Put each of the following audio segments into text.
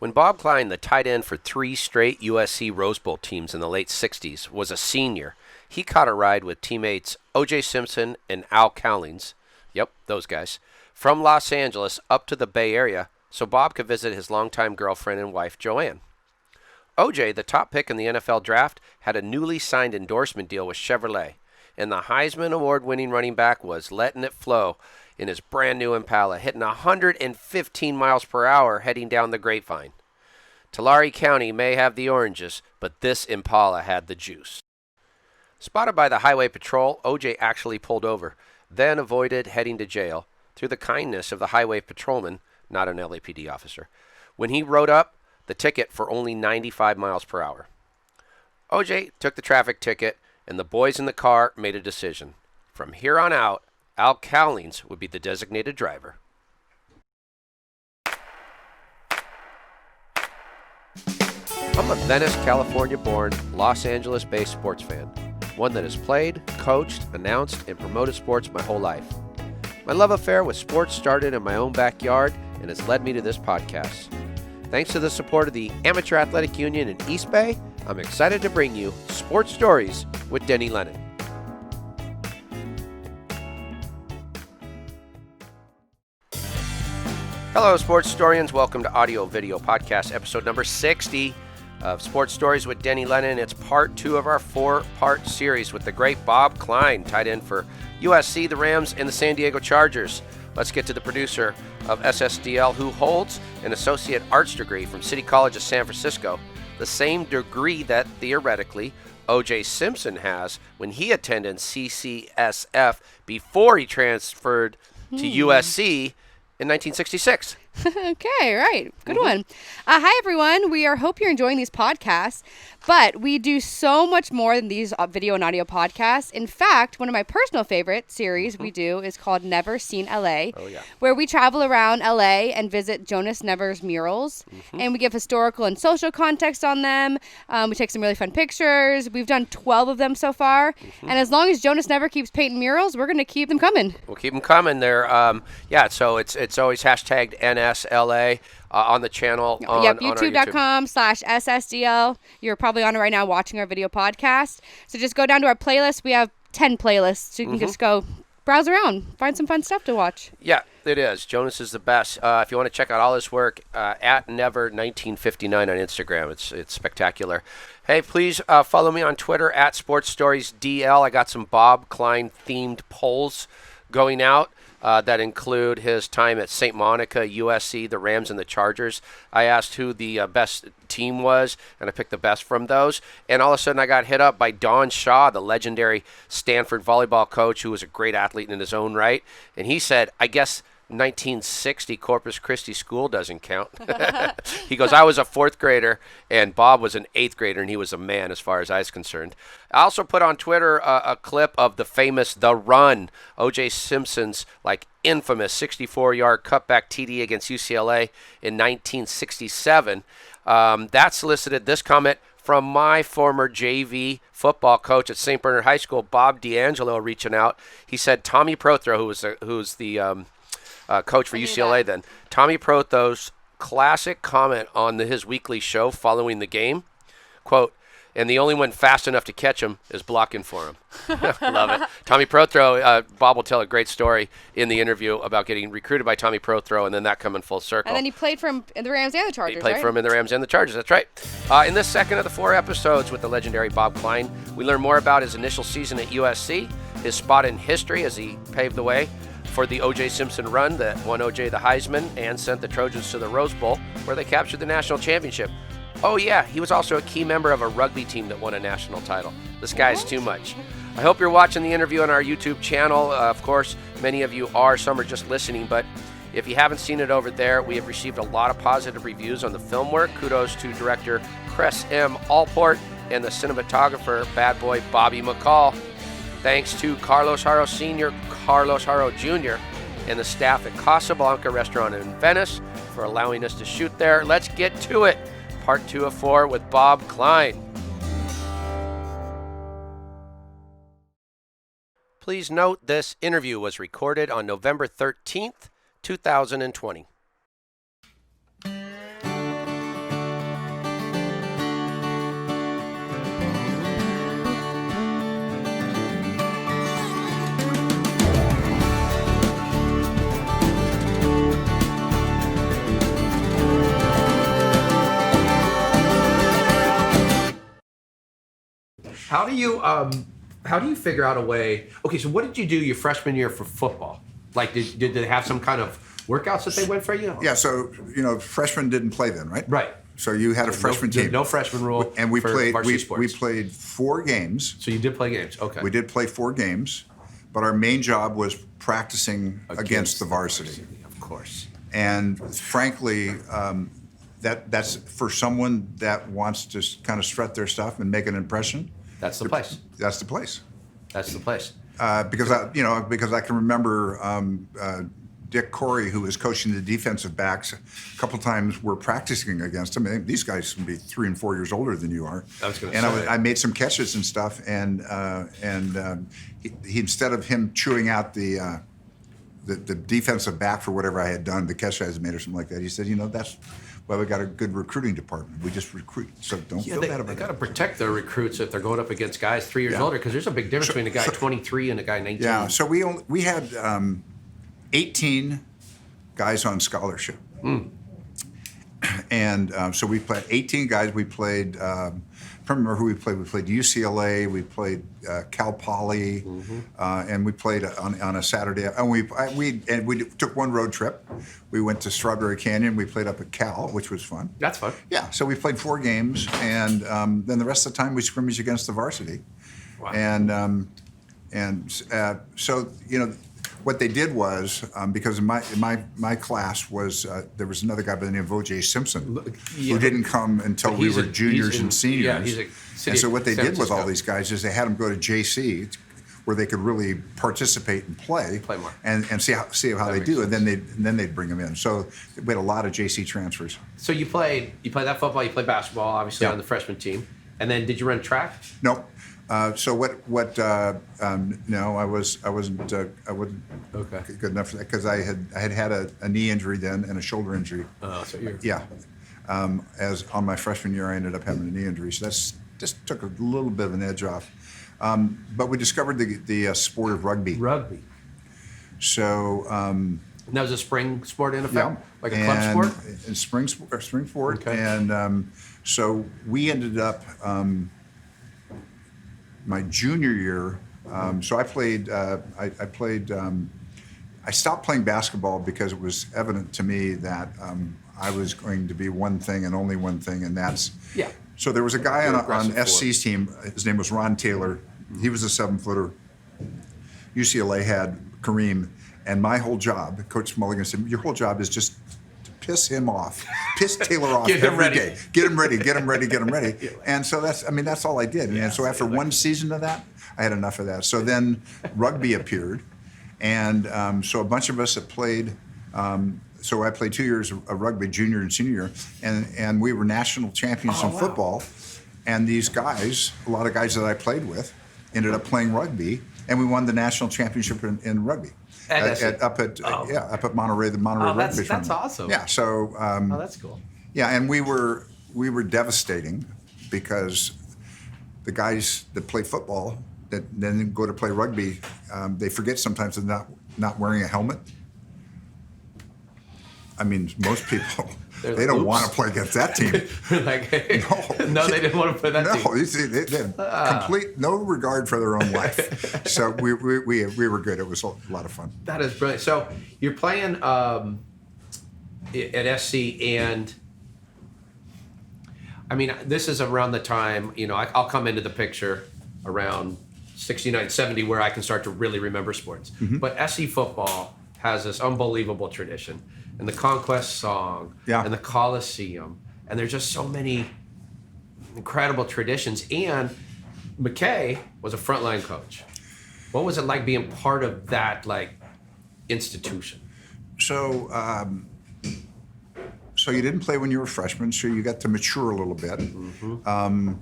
When Bob Klein, the tight end for 3 straight USC Rose Bowl teams in the late 60s, was a senior, he caught a ride with teammates O.J. Simpson and Al Cowlings, yep, those guys, from Los Angeles up to the Bay Area so Bob could visit his longtime girlfriend and wife, Joanne. O.J., the top pick in the NFL draft, had a newly signed endorsement deal with Chevrolet, and the Heisman Award-winning running back was letting it flow in his brand-new Impala, hitting 115 miles per hour heading down the Grapevine. Tulare County may have the oranges, but this Impala had the juice. Spotted by the Highway Patrol, O.J. actually pulled over, then avoided heading to jail through the kindness of the Highway Patrolman, not an LAPD officer, when he wrote up the ticket for only 95 miles per hour. O.J. took the traffic ticket, and the boys in the car made a decision. From here on out, Al Cowlings would be the designated driver. I'm a Venice, California-born, Los Angeles-based sports fan, one that has played, coached, announced, and promoted sports my whole life. My love affair with sports started in my own backyard and has led me to this podcast. Thanks to the support of the Amateur Athletic Union in East Bay, I'm excited to bring you Sports Stories with Denny Lennon. Hello, sports historians. Welcome to Audio Video Podcast, episode number 60 of Sports Stories with Denny Lennon. It's part 2 of our 4-part series with the great Bob Klein, tight end for USC, the Rams, and the San Diego Chargers. Let's get to the producer of SSDL, who holds an associate arts degree from City College of San Francisco, the same degree that, theoretically, O.J. Simpson has when he attended CCSF before he transferred to USC in 1966. Okay, right. Good one. Hi, everyone. Hope you're enjoying these podcasts, but we do so much more than these video and audio podcasts. In fact, one of my personal favorite series we do is called Never Seen LA, where we travel around LA and visit Jonas Never's murals, and we give historical and social context on them. We take some really fun pictures. We've done 12 of them so far, and as long as Jonas Never keeps painting murals, we're going to keep them coming. We'll keep them coming. They're, so it's always hashtagged NSLA on the channel. YouTube.com/SSDL. You're probably on it right now watching our video podcast. So just go down to our playlist. We have 10 playlists. So you can just go browse around, find some fun stuff to watch. Yeah, it is. Jonas is the best. If you want to check out all his work, at Never1959 on Instagram. It's spectacular. Hey, please follow me on Twitter at SportsStoriesDL. I got some Bob Klein themed polls going out. That include his time at St. Monica, USC, the Rams, and the Chargers. I asked who the best team was, and I picked the best from those. And all of a sudden, I got hit up by Don Shaw, the legendary Stanford volleyball coach, who was a great athlete in his own right. And he said, I guess 1960 Corpus Christie School doesn't count. He goes, I was a 4th grader, and Bob was an 8th grader, and he was a man as far as I was concerned. I also put on Twitter a clip of the famous The Run, O.J. Simpson's infamous 64-yard cutback TD against UCLA in 1967. That solicited this comment from my former JV football coach at St. Bernard High School, Bob D'Angelo, reaching out. He said Tommy Prothro, who's the coach for UCLA then, Tommy Prothro's classic comment on his weekly show following the game, quote, and the only one fast enough to catch him is blocking for him. Love it. Tommy Prothro, Bob will tell a great story in the interview about getting recruited by Tommy Prothro and then that coming full circle. And then he played for him in the Rams and the Chargers, He played for him in the Rams and the Chargers, that's right. In this second of the 4 episodes with the legendary Bob Klein, we learn more about his initial season at USC, his spot in history as he paved the way for the O.J. Simpson run that won O.J. the Heisman and sent the Trojans to the Rose Bowl, where they captured the national championship. Oh yeah, he was also a key member of a rugby team that won a national title. This guy's too much. I hope you're watching the interview on our YouTube channel. Of course, many of you are. Some are just listening, but if you haven't seen it over there, we have received a lot of positive reviews on the film work. Kudos to director Chris M. Allport and the cinematographer, bad boy Bobby MacColl. Thanks to Carlos Haro Sr., Carlos Haro Jr., and the staff at Casablanca Restaurant in Venice for allowing us to shoot there. Let's get to it. Part 2 of 4 with Bob Klein. Please note this interview was recorded on November 13th, 2020. How do you figure out a way? Okay, so what did you do your freshman year for football? Like, did they have some kind of workouts that they went for you? Yeah, so freshmen didn't play then, right? Right. So you had a freshman team. No freshman rule. And we for played. varsity We sports. played 4 games. So you did play games. Okay. We did play 4 games, but our main job was practicing against the varsity. Of course. And frankly, that's for someone that wants to kind of strut their stuff and make an impression. That's the place. That's the place. That's the place. Because I can remember Dick Corey, who was coaching the defensive backs, a couple times we're practicing against him. And these guys can be 3 and 4 years older than you are. I was going to say. I made some catches and stuff, and he instead of him chewing out the defensive back for whatever I had done, the catch I had made or something like that, he said, that's why we got a good recruiting department. We just recruit, so don't feel bad about They it. got to protect their recruits if they're going up against guys 3 years older, because there's a big difference between a guy 23 and a guy 19. Yeah, so we had 18 guys on scholarship. And so we played 18 guys. We played, I don't remember who we played. We played UCLA, we played Cal Poly, and we played on a Saturday. And we took one road trip. We went to Strawberry Canyon. We played up at Cal, which was fun. That's fun. Yeah, so we played 4 games, and then the rest of the time we scrimmaged against the varsity. Wow. So what they did was, because in my class was there was another guy by the name of O.J. Simpson, who didn't come until we were juniors and seniors. Yeah, he's and so what they did with all Francisco. these guys is they had them go to JC, where they could really participate and play more, and see how they makes do, sense. and then they'd bring them in. So we had a lot of JC transfers. So you played that football, you played basketball, obviously Yeah. on the freshman team, and then did you run track? Nope. So no, I wasn't Okay. good enough for that because I had a knee injury then and a shoulder injury. Oh, so you're Yeah. As on my freshman year, I ended up having a knee injury, so that's just took a little bit of an edge off. But we discovered the sport of rugby. rugby. So And that was a spring sport in effect, yeah, like a club sport. And spring sport, Okay. and so we ended up. My junior year, so I played. I stopped playing basketball because it was evident to me that I was going to be one thing and only one thing, and that's. Yeah. So there was a guy You're on aggressive SC's team. His name was Ron Taylor. He was a 7-footer. UCLA had Kareem, and my whole job, Coach Mulligan said, your whole job is just to piss him off, piss Taylor off Get him every ready. day. Get him ready. And so that's all I did. And so after one season of that, I had enough of that. So then rugby appeared, and so a bunch of us that played. So I played 2 years of rugby, junior and senior year, and we were national champions in football. And these guys, a lot of guys that I played with, ended up playing rugby, and we won the national championship in rugby. Up at Monterey, the Monterey Rugby that's Tournament. awesome. Yeah, so Oh, that's cool. yeah, and we were devastating because the guys that play football that then go to play rugby, they forget sometimes they're not wearing a helmet. I mean, most people They're they like, don't want to "Oops." play against that team. Like, no, they didn't want to play that No, team. they had complete no regard for their own life. So we were good. It was a lot of fun. That is brilliant. So you're playing at SC, and I mean, this is around the time, I'll come into the picture around 69, 70, where I can start to really remember sports. Mm-hmm. But SC football has this unbelievable tradition, and the Conquest Song, Yeah. and the Coliseum, and there's just so many incredible traditions. And McKay was a frontline coach. What was it like being part of that institution? So so you didn't play when you were a freshman, so you got to mature a little bit. Mm-hmm.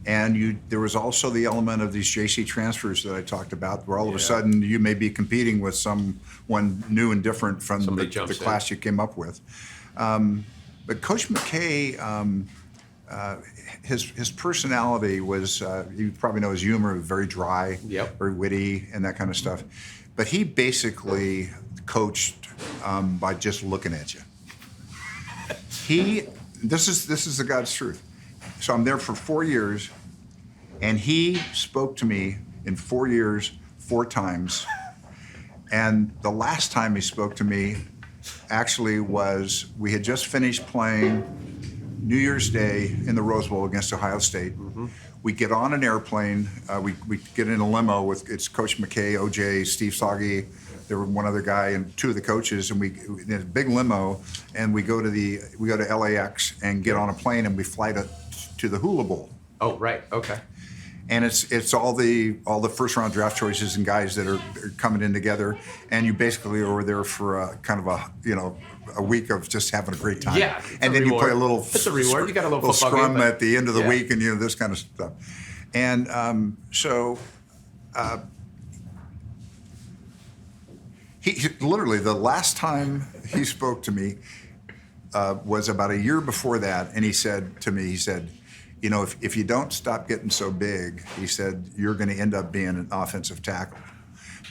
And there was also the element of these JC transfers that I talked about, where all of a Yeah. sudden you may be competing with someone new and different from Somebody the jumps in. class you came up with. But Coach McKay, his personality was, you probably know his humor, very dry, Yep. very witty, and that kind of stuff. But he basically coached by just looking at you. This is the God's truth. So I'm there for 4 years, And he spoke to me in 4 years, 4 times. And the last time he spoke to me actually was, we had just finished playing New Year's Day in the Rose Bowl against Ohio State. We get on an airplane, we get in a limo with, it's Coach McKay, OJ, Steve Soggy, there were one other guy and 2 of the coaches, and we in a big limo, and we go to LAX and get on a plane, and we fly to the Hula Bowl. Oh, right. Okay. And it's all the first round draft choices and guys that are coming in together, and you basically are over there for a kind of a week of just having a great time. Yeah, and then you play a little. It's a reward. You got a little football scrum game, at the end of the yeah. week, and this kind of stuff. And he literally, the last time he spoke to me was about a year before that, and he said to me, if you don't stop getting so big, he said, you're going to end up being an offensive tackle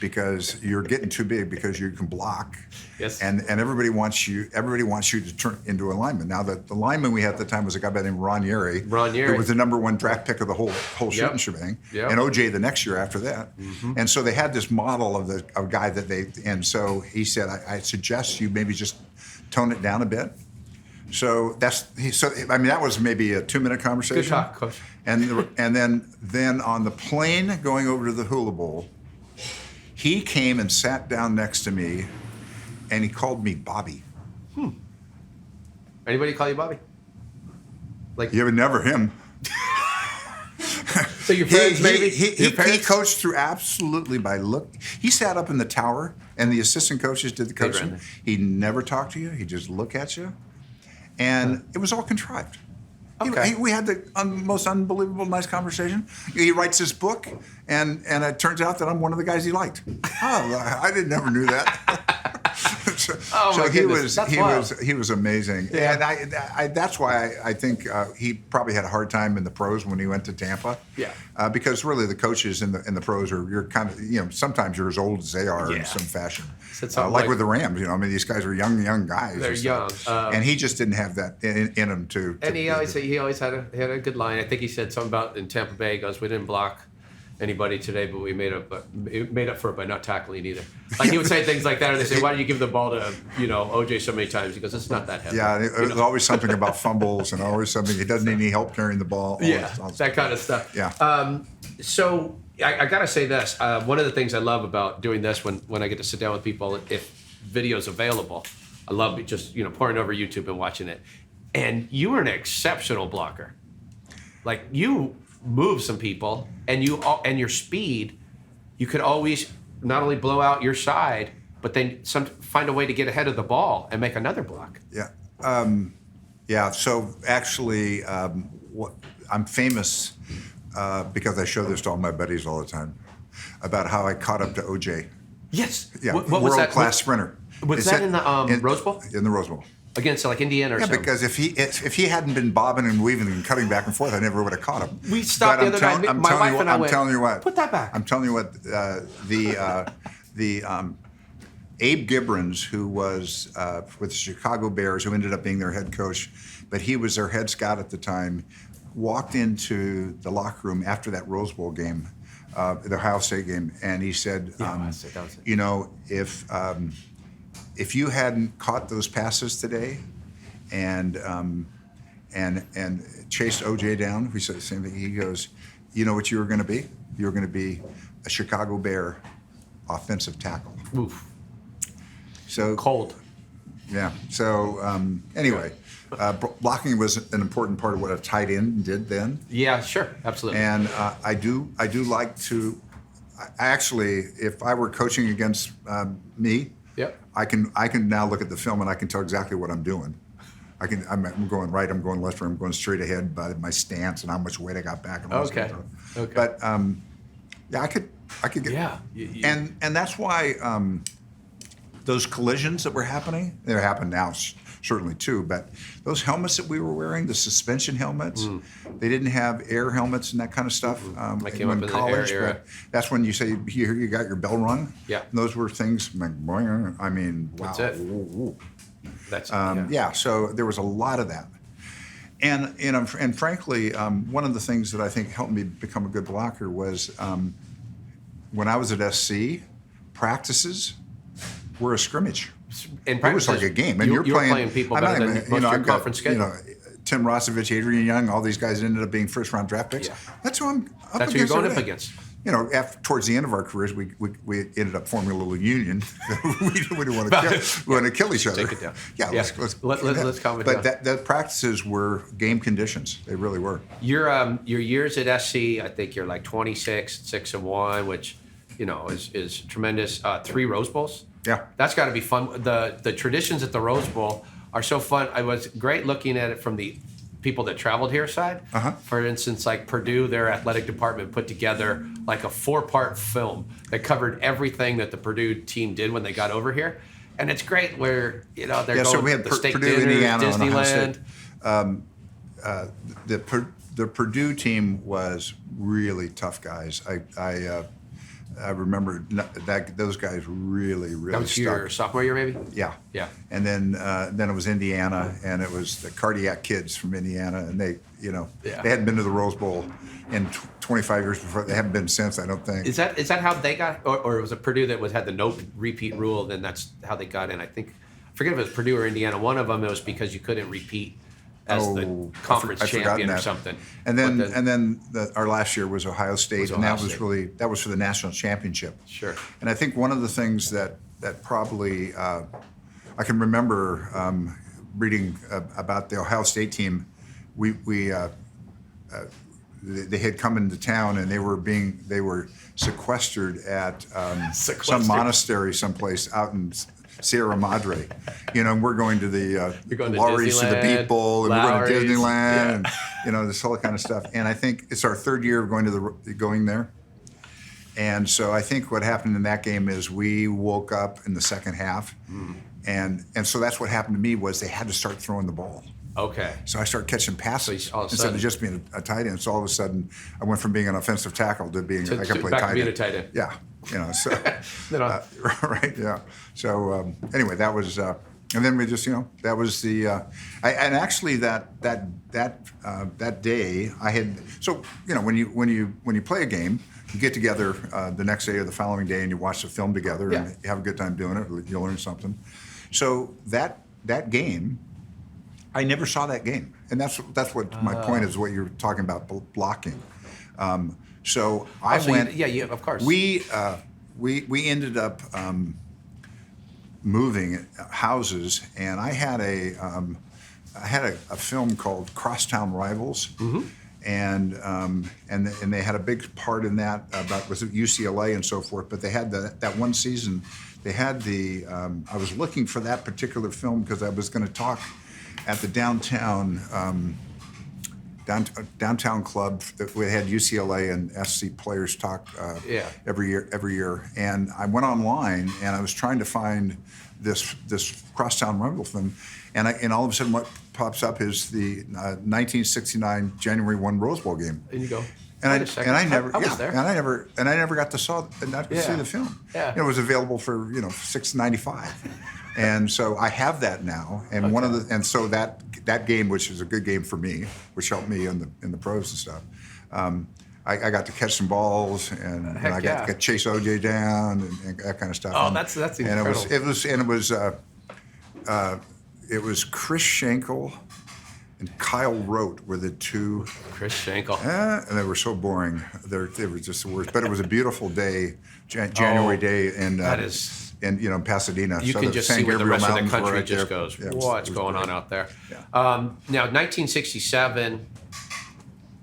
because you're getting too big because you can block. Yes. And everybody wants you to turn into a lineman. Now, the lineman we had at the time was a guy by the name of Ron Yeri. Who was the #1 draft pick of the whole shooting shebang. Yep. And OJ the next year after that. And so they had this model of a guy and so he said, I suggest you maybe just tone it down a bit. So that was maybe a 2-minute conversation. Good talk, Coach. And then on the plane going over to the Hula Bowl, he came and sat down next to me, and he called me Bobby. Anybody call you Bobby? Like You would never him. So your friends, maybe? He coached through absolutely by look. He sat up in the tower, and the assistant coaches did the coaching. He never talked to you. He just looked at you. And it was all contrived. Okay. We had the most unbelievable nice conversation. He writes his book, and it turns out that I'm one of the guys he liked. Oh, I never knew that. so he was amazing. Yeah. And I that's why I think he probably had a hard time in the pros when he went to Tampa. Yeah. Because really the coaches in the pros you're kind of sometimes you're as old as they are Yeah. in some fashion. So like with the Rams, these guys are young guys. They're young, and he just didn't have that in him to. And he always had a good line. I think he said something about in Tampa Bay. He goes, "We didn't block anybody today, but we made up for it by not tackling either." Like he would say things like that, and they say, "Why do you give the ball to OJ so many times?" He goes, "It's not that heavy." Yeah, there's always something about fumbles and always something. He doesn't need any help carrying the ball. That kind of stuff. Yeah. So I got to say this. One of the things I love about doing this when I get to sit down with people, if video's available, I love just pouring over YouTube and watching it. And you were an exceptional blocker. Like you move some people, and your speed, you could always not only blow out your side, but then find a way to get ahead of the ball and make another block. Yeah. So actually, I'm famous because I show this to all my buddies all the time about how I caught up to OJ. Yes. Yeah. What was that? World-class sprinter. Was that in the Rose Bowl? In the Rose Bowl. Against like Indiana or something? Because if he hadn't been bobbing and weaving and cutting back and forth, I never would have caught him. We stopped the other night. My wife and I went, I'm telling you what. Put that back. I'm telling you what. Abe Gibrons, who was with the Chicago Bears, who ended up being their head coach, but he was their head scout at the time, walked into the locker room after that Rose Bowl game, the Ohio State game, and he said, if you hadn't caught those passes today and chased OJ down, we said the same thing. He goes, you know what you were going to be? You were going to be a Chicago Bear offensive tackle. Oof. So cold. Yeah. So anyway, blocking was an important part of what a tight end did then. Yeah, sure, absolutely. And I do like to. Actually, if I were coaching against me, yep. I can now look at the film and I can tell exactly what I'm doing. I'm going right, I'm going left, or I'm going straight ahead by my stance and how much weight I got back. And all this kind of stuff. Okay. But I could get. Yeah. And that's why those collisions that were happening, they're happening now certainly too. But those helmets that we were wearing, the suspension helmets, they didn't have air helmets and that kind of stuff. I came up in college, the air era. That's when you say you got your bell rung. Yeah. And those were things. I mean, wow. That's it. Ooh. That's yeah. So there was a lot of that, And frankly, one of the things that I think helped me become a good blocker was when I was at SC, practices were a scrimmage. In It was like a game, and you're playing people better than most of your I've got, conference schedule. Tim Rosovich, Adrian Young, all these guys ended up being first-round draft picks. Yeah. That's who I'm up That's against. who you're going every up day. against. Towards the end of our careers, we ended up forming a little union. we didn't want to kill each other. Take it down. Yeah, Yeah. Let's calm it down. But the practices were game conditions. They really were. Your years at SC, I think you're like 26, 6-1, which is tremendous. 3 Rose Bowls. Yeah. That's got to be fun. The traditions at the Rose Bowl are so fun. I was great looking at it from the people that traveled here side. Uh-huh. For instance, like Purdue, their athletic department put together like a 4-part film that covered everything that the Purdue team did when they got over here. And it's great where, they're going So we to had the steak Purdue, dinners, Indiana, and Ohio Disneyland. State. The Purdue team was really tough guys. I remember those guys really That was stuck. your sophomore year, maybe? Yeah. Yeah. And then it was Indiana, and it was the cardiac kids from Indiana, and they hadn't been to the Rose Bowl in 25 years before. They haven't been since, I don't think. Is that how they got, or was it Purdue that had the no repeat rule? Then that's how they got in. I forget if it was Purdue or Indiana. One of them it was because you couldn't repeat as the conference I've forgotten champion or that. something. And then our last year was Ohio State, and that was for the national championship. Sure. And I think one of the things that probably I can remember reading about the Ohio State team, they had come into town and they were sequestered at some monastery someplace out in Sierra Madre, and we're going to the Lowry's to the Beat Bowl, and we're going to Disneyland, and this whole kind of stuff. And I think it's our 3rd year of going there. And so I think what happened in that game is we woke up in the second half, and so that's what happened to me was they had to start throwing the ball. Okay. So I started catching passes So all of a instead sudden- of just being a tight end. So all of a sudden, I went from being an offensive tackle to being I could play back tight to being end. a tight end. Yeah, so No. right, yeah. So anyway, that was, and then we just, that was the, and actually that day I had, so when you play a game, you get together the next day or the following day and you watch the film together and you have a good time doing it. You learn something. So that game, I never saw that game, and that's what my point is. What you're talking about blocking. So I went. Of course. We ended up moving houses, and I had a film called Crosstown Rivals, and they had a big part in that about was it UCLA and so forth. But they had that one season. They had I was looking for that particular film because I was going to talk at the downtown club that we had UCLA and SC players talk every year. And I went online and I was trying to find this Crosstown Rumble film, and all of a sudden what pops up is the 1969 January 1 Rose Bowl game. And you go. And Wait a second. I never got to see the film. Yeah. It was available for $6.95, and so I have that now. And so that game, which is a good game for me, which helped me in the pros and stuff. I got to catch some balls, and I got to chase OJ down and that kind of stuff. Oh, that's incredible. And it was Chris Schenkel and Kyle Rote were the two. Chris Schenkel. And they were so boring. They were just the worst. But it was a beautiful day, January day, and that is in Pasadena. You so can the just San see where the Gabriel rest of the Mountains were country right just there. goes, Yeah, what's going great. on out there? Yeah. Now, 1967,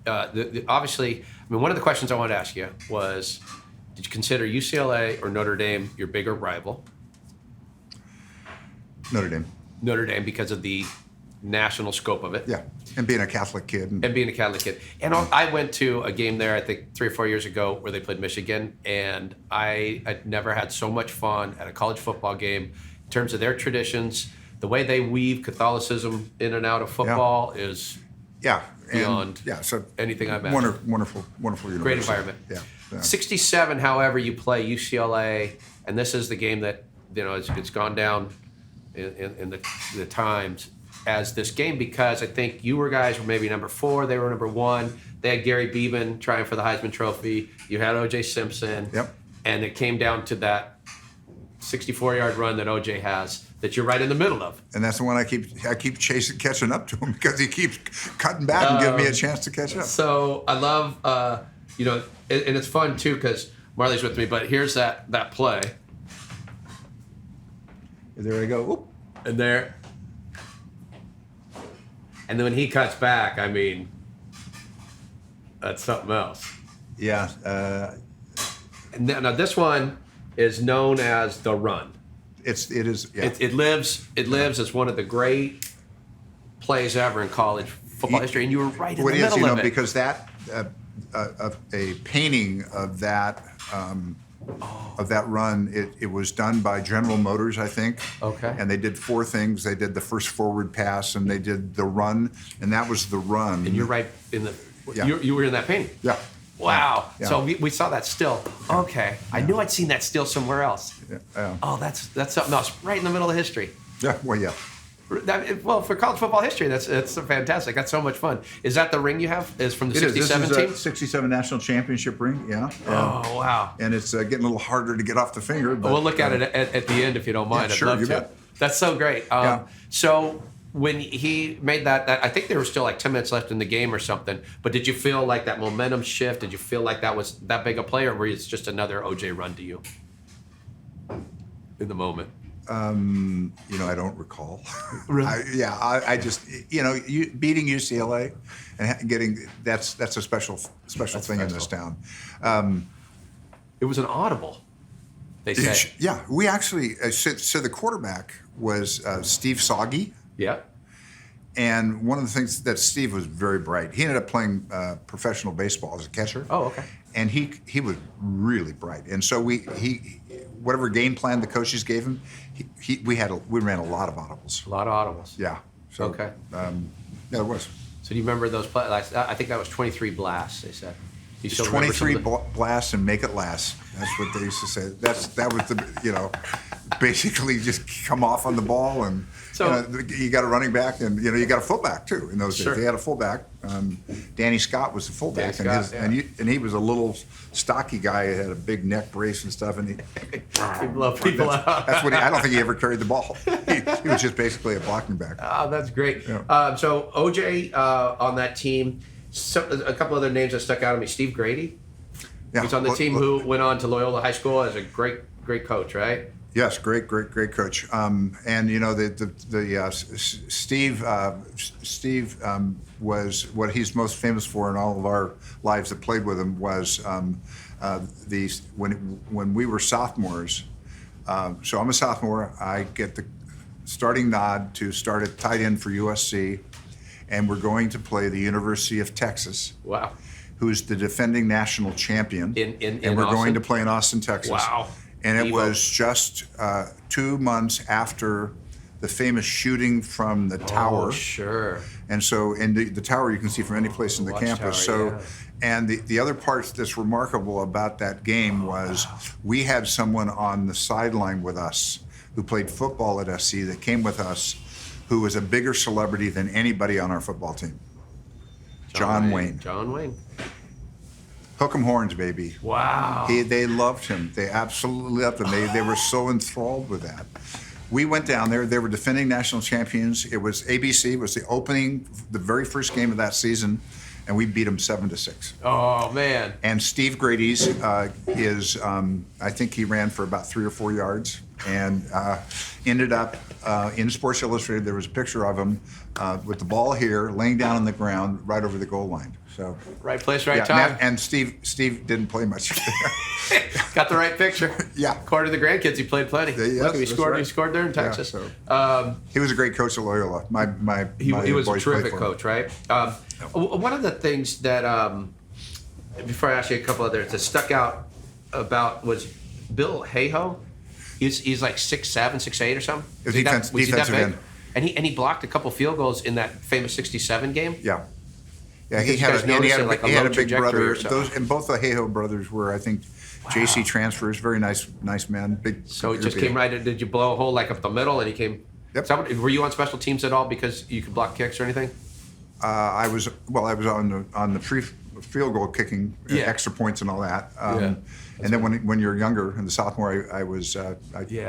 obviously, one of the questions I wanted to ask you was, did you consider UCLA or Notre Dame your bigger rival? Notre Dame. Notre Dame because of the national scope of it. Yeah, and being a Catholic kid. And being a Catholic kid. And I went to a game there, I think 3 or 4 years ago, where they played Michigan, and I'd never had so much fun at a college football game in terms of their traditions. The way they weave Catholicism in and out of football is beyond anything I've imagined. Wonderful university. Great environment. Yeah. 67, however, you play UCLA, and this is the game that it's gone down in the times. as this game because I think you guys were maybe number 4, they were number 1. They had Gary Beeman trying for the Heisman Trophy. You had O.J. Simpson. Yep. And it came down to that 64-yard run that O.J. has that you're right in the middle of. And that's the one I keep catching up to him because he keeps cutting back and giving me a chance to catch up. So I love, and it's fun too because Marlee's with me. But here's that play. There I go. Oop. And there. And then when he cuts back, I mean, that's something else. Yeah. And now this one is known as the run. It is. Yeah. It lives as one of the great plays ever in college football history, and you were right in the middle of it. Because that a painting of that run, it was done by General Motors, I think. Okay. And they did 4 things. They did the first forward pass, and they did the run, and that was the run. And you're right in the. Yeah. You were in that painting. Yeah. Wow. Yeah. So we saw that still. Okay. I knew I'd seen that still somewhere else. Yeah. Oh, that's something else. Right in the middle of history. Yeah. Well, yeah. Well, for college football history, that's fantastic. That's so much fun. Is that the ring you have? Is from the 67 This team? is a 67 national championship ring. Yeah. Oh, wow. And it's getting a little harder to get off the finger. But, We'll look at it at the end if you don't mind. Yeah, sure, I'd love you to. bet. That's so great. Yeah. So when he made that, I think there was still like 10 minutes left in the game or something. But did you feel like that momentum shift? Did you feel like that was that big a play, or was it just another OJ run to you in the moment? I don't recall. Really? I just, beating UCLA and getting that's a special thing in this town. It was an audible. They say. Yeah, we actually so the quarterback was Steve Soggy. Yeah. And one of the things that Steve was very bright. He ended up playing professional baseball as a catcher. Oh, okay. And he was really bright. And so whatever game plan the coaches gave him, we ran a lot of audibles. A lot of audibles. Yeah. So, Okay. Yeah, it was. So do you remember those plays? I think that was 23 blasts. They said. You It's still remember 23 some of blasts and make it last. That's what they used to say. That was the basically just come off on the ball and So- you got a running back and you got a fullback too in those days. Sure. They had a fullback. Danny Scott was the fullback, Danny Scott, and he was a little stocky guy. He had a big neck brace and stuff, and You blow people out. that's what I don't think he ever carried the ball. He was just basically a blocking back. Oh, that's great. Yeah. So OJ on that team. A couple other names that stuck out to me. Steve Grady. Yeah. He's on the team who went on to Loyola High School as a great coach, right? Yes, great coach. And Steve was what he's most famous for in all of our lives that played with him was when we were sophomores. So I'm a sophomore. I get the starting nod to start at tight end for USC, and we're going to play the University of Texas. Wow. Who's the defending national champion. In we're Austin? going to play in Austin, Texas. Wow. And it Evo. was just 2 months after the famous shooting from the tower. Oh, sure. And so, in the tower you can see from any place in the campus. Watchtower, And the other part that's remarkable about that game was we had someone on the sideline with us who played football at SC that came with us who was a bigger celebrity than anybody on our football team. John Wayne. John Wayne. Hook 'em horns, baby. Wow. They loved him. They absolutely loved him. They were so enthralled with that. We went down there. They were defending national champions. It was ABC. It was the very first game of that season, and we beat them 7-6. Oh man. And Steve Grady's I think he ran for about 3 or 4 yards, and ended up in Sports Illustrated. There was a picture of him with the ball here, laying down on the ground right over the goal line. So Right place, right yeah, time. and Steve didn't play much. Got the right picture. Yeah. According to the grandkids, he played plenty. Yes, Look, he that's scored. right. He scored there in Texas. so- He was a great coach at Loyola. He was a boys played terrific for him. coach, right? One of the things that, before I ask you a couple others, that stuck out about was Bill Hayhoe. He's like 6'7", 6'8", or something. It was he that defensive big? end. And he blocked a couple field goals in that famous '67 game. Yeah. Yeah, Did you guys notice it, like a he had low a big trajectory brother. or something? And both the Hayhoe brothers were, I think, JC transfers. Very nice men. Big. So it just came right. Did you blow a hole like up the middle, and he came? Yep. So, were you on special teams at all because you could block kicks or anything? I was on the free field goal kicking, extra points and all that. And then when you're younger, in the sophomore, I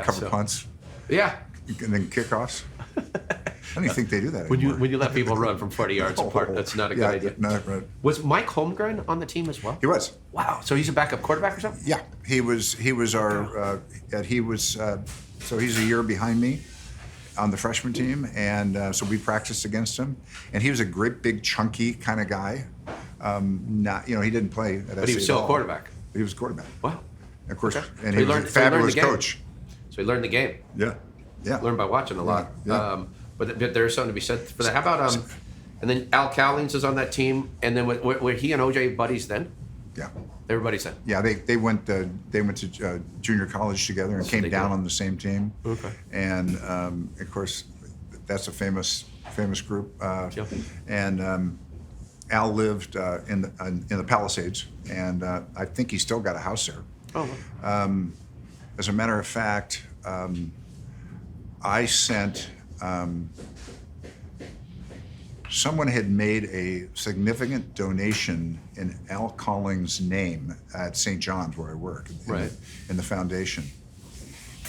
covered punts. Yeah. And then kickoffs. I don't even think they do that when anymore. you let people run from 40 yards apart, that's not a good idea. No, right. Was Mike Holmgren on the team as well? He was. Wow. So he's a backup quarterback or something? Yeah, he was our so he's a year behind me on the freshman team, and so we practiced against him. And he was a great, big, chunky kind of guy. He didn't play at SC But he was still a quarterback. But he was a quarterback. Wow. Of course, Okay. and he was a fabulous coach. So he learned the game. Yeah. Learned by watching a lot. Yeah. But there's something to be said for that. How about and then Al Cowlings is on that team, and then were he and OJ buddies then? Yeah. They were buddies then. Yeah, they went to junior college together and came down on the same team. Okay. And of course, that's a famous group. And Al lived in the Palisades, and I think he still got a house there. Oh. Wow. As a matter of fact, I sent. Someone had made a significant donation in Al Collins' name at St. John's, where I work, in the foundation.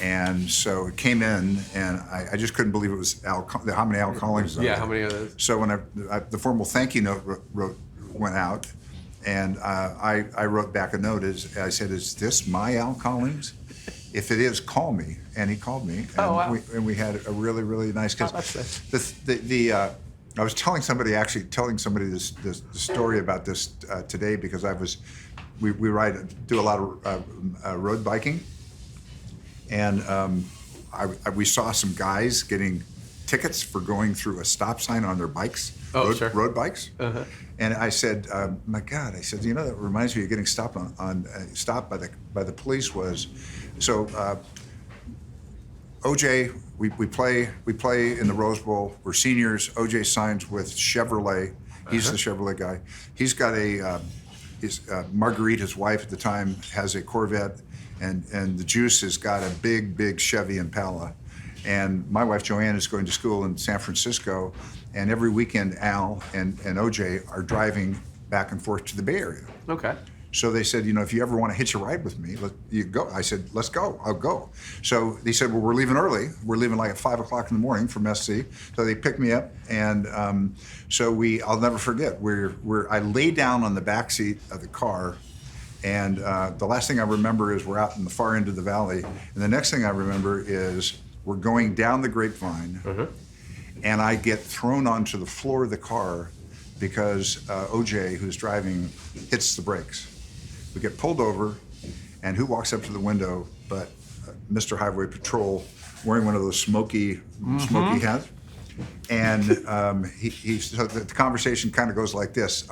And so it came in, and I just couldn't believe it was how many Al Collins. Yeah, how many of those? So when the formal thank you note went out, and I wrote back a note. I said, "Is this my Al Collins? If it is, call me." And he called me, and we had a really, really nice. Because I was telling somebody this story about this today, because we do a lot of road biking, and we saw some guys getting tickets for going through a stop sign on their bikes, road bikes. Uh-huh. And I said, my God, I said, that reminds me of getting stopped stopped by the police. OJ, we play in the Rose Bowl. We're seniors. OJ signs with Chevrolet. He's the Chevrolet guy. He's got Marguerite, his wife at the time, has a Corvette, and the Juice has got a big Chevy Impala. And my wife Joanne is going to school in San Francisco, and every weekend Al and OJ are driving back and forth to the Bay Area. Okay. So they said, if you ever want to hitch a ride with me, you go. I said, let's go. I'll go. So they said, well, we're leaving early. We're leaving like at 5 o'clock in the morning from SC. So they picked me up, and I'll never forget. I lay down on the back seat of the car, and the last thing I remember is we're out in the far end of the valley, and the next thing I remember is we're going down the grapevine, and I get thrown onto the floor of the car because OJ, who's driving, hits the brakes. We get pulled over, and who walks up to the window but Mr. Highway Patrol, wearing one of those smoky hats. And so the conversation kind of goes like this.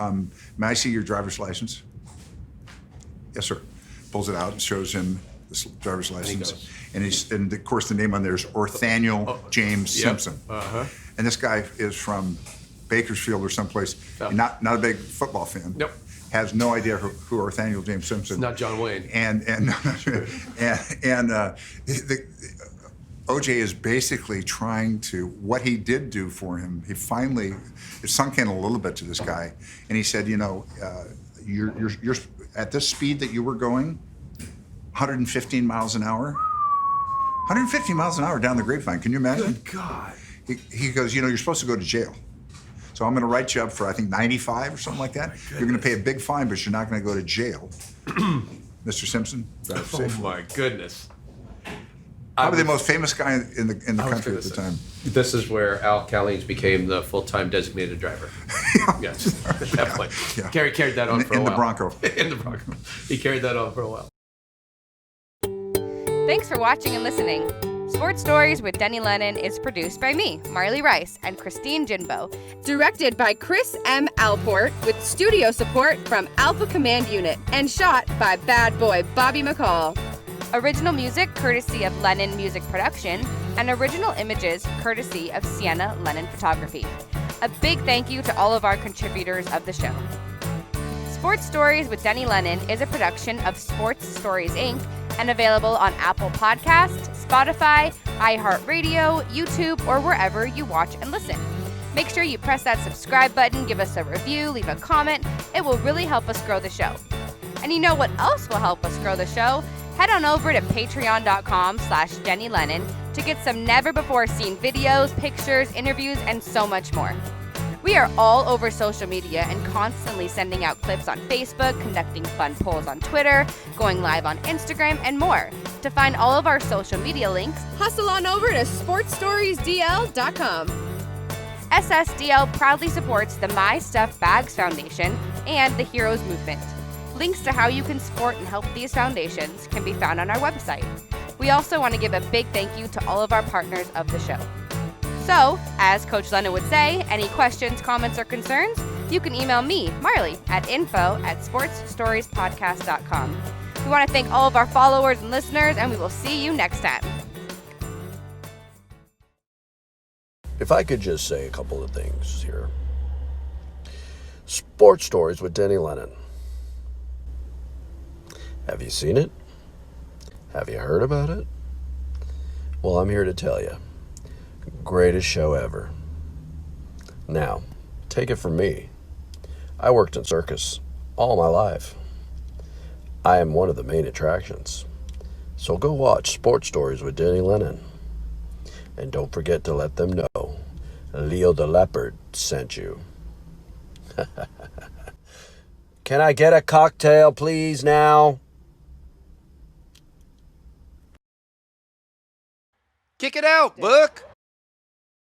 May I see your driver's license? Yes, sir. Pulls it out and shows him this driver's license. And of course, the name on there is Orthaniel James Simpson. And this guy is from Bakersfield or someplace, not a big football fan. Nope. Has no idea who Orthaniel James Simpson. Not John Wayne. And OJ is basically trying to, what he did do for him, it sunk in a little bit to this guy, and he said, you're at this speed that you were going, 115 miles an hour. 115 miles an hour down the grapevine. Can you imagine? Good God. He goes, you're supposed to go to jail. So I'm going to write you up for, I think, 95 or something like that. You're going to pay a big fine, but you're not going to go to jail. Mr. Simpson, drive safe. Oh, my goodness. Probably the most famous guy in the country at the time. This is where Al Cowlings became the full-time designated driver. Yes, at that point. Yeah. Carried that on for a while. In the Bronco. In the Bronco. He carried that on for a while. Thanks for watching and listening. Sports Stories with Denny Lennon is produced by me, Marlee Rice, and Christine Jinbo. Directed by Chris M. Alport, with studio support from Alpha Command Unit, and shot by bad boy Bobby MacColl. Original music courtesy of Lennon Music Production, and original images courtesy of Sienna Lennon Photography. A big thank you to all of our contributors of the show. Sports Stories with Denny Lennon is a production of Sports Stories Inc. and available on Apple Podcasts, Spotify, iHeartRadio, YouTube, or wherever you watch and listen. Make sure you press that subscribe button, give us a review, leave a comment. It will really help us grow the show. And you know what else will help us grow the show? Head on over to patreon.com/JennyLennon to get some never-before-seen videos, pictures, interviews, and so much more. We are all over social media and constantly sending out clips on Facebook, conducting fun polls on Twitter, going live on Instagram, and more. To find all of our social media links, hustle on over to sportstoriesdl.com. SSDL proudly supports the My Stuff Bags Foundation and the Heroes Movement. Links to how you can support and help these foundations can be found on our website. We also want to give a big thank you to all of our partners of the show. So, as Coach Lennon would say, any questions, comments, or concerns, you can email me, Marlee, at info@sportsstoriespodcast.com. We want to thank all of our followers and listeners, and we will see you next time. If I could just say a couple of things here. Sports Stories with Denny Lennon. Have you seen it? Have you heard about it? Well, I'm here to tell you. Greatest show ever. Now, take it from me. I worked in circus all my life. I am one of the main attractions. So go watch Sports Stories with Denny Lennon. And don't forget to let them know Leo the Leopard sent you. Can I get a cocktail, please, now? Kick it out, Book.